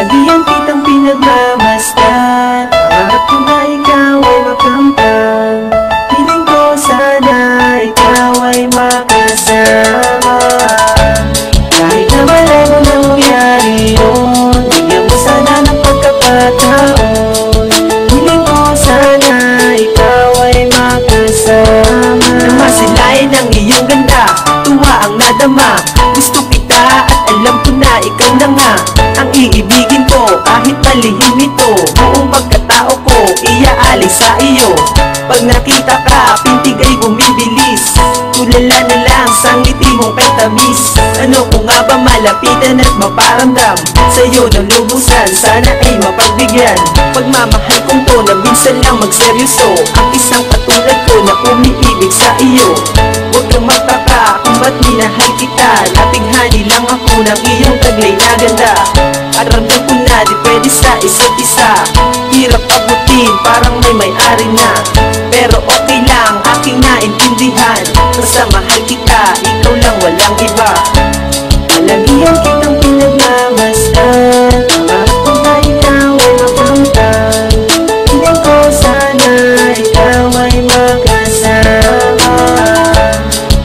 Palagian kitang pinagmamasdan, pangarap ko na ikaw ay makamtan. Piling ko sana ikaw ay makasama. Kahit na malayo na mangyari yun, bigyan mo sana ng pagkakataon. Piling ko sana ikaw ay makasama. Namasilayan ang iyong ganda, tuwa ang nadama. Gusto kita at alam ko na ikaw na nga ang iibigin ko. Kahit malihim ito, buong pagkatao ko iaalay sa iyo. Pag nakita ka, pintig ay bumibilis. Tulala na lang sa ngiti mong kay tamis. Ano ko nga ba malapitan at maparamdam sa'yo ng lubusan, sana ay mapagbigyan. Pagmamahal kong to na minsan lang magseryoso, ang isang katulad ko na umiibig sa iyo. Huwag kang magtaka kung ba't minahal kita, napighani lang ako ng iyong taglay na ganda. At ramdam ko na di pwede sa isa't isa, hirap abutin parang may-ari na. Pero okay lang, aking naintindihan, basta mahal kita, ikaw lang walang iba. Palagian kitang pinagmamasdan, pangarap ko na ikaw ay makamtan. Piling ko sana ikaw ay makasama.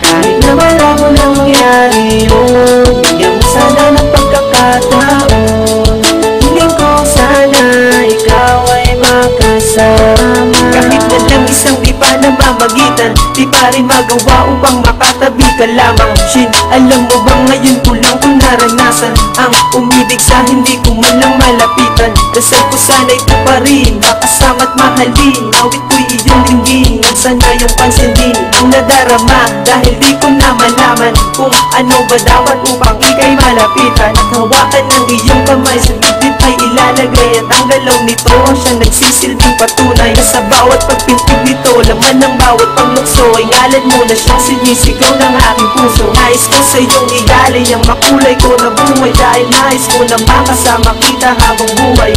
Kahit na malabo na mangyari yun, bigyan mo sana ng pagkakataon. Piling ko sana ikaw ay makasama. Kahit na lang isang di pa namamagitan, di pa rin magawa upang makatabi ka lamang. Shin, alam mo ba ngayon ko lang kung naranasan ang umibig sa hindi ko man lang malapitan. Dasal ko sana'y ito pa rin, makasama't mahalin. Awit ko'y iyong lingging, at sana yung pansin din ang nadarama. Dahil di ko na malaman kung ano ba dapat upang ika'y malapitan. At hawakan ng iyong kamay sa dibdib ay ilalagay, at ang galaw nito siyang nagsisilbing patunay na sa bawat pagpintig nito, laman ng bawat paglukso ay ngalan mo na siyang sinisigaw ng aking puso. Nais ko sa iyong ialay ang makulay ko na buhay, dahil nais ko na makasama kita habang buhay.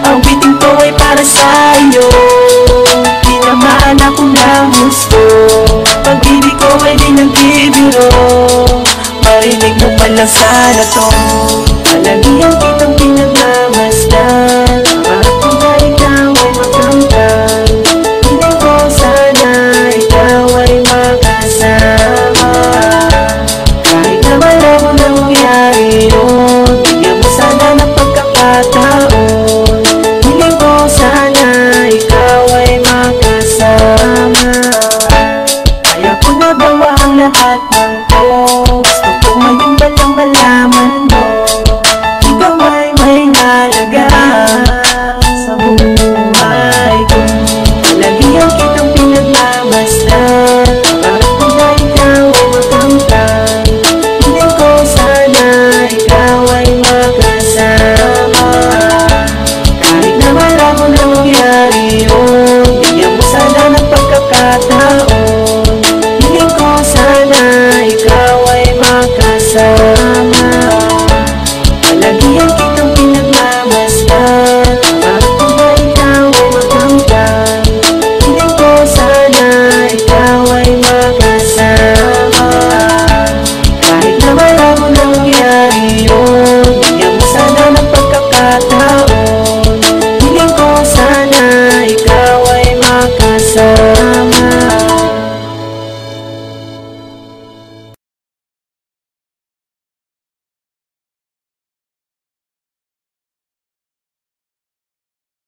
Ang biting ko ay para sa iyo, tinamaan ako ng gusto. Pag-ibig ko ay di nagbibiro, marinig mo man lang sana to. Palagian kitang pinagmamasdan,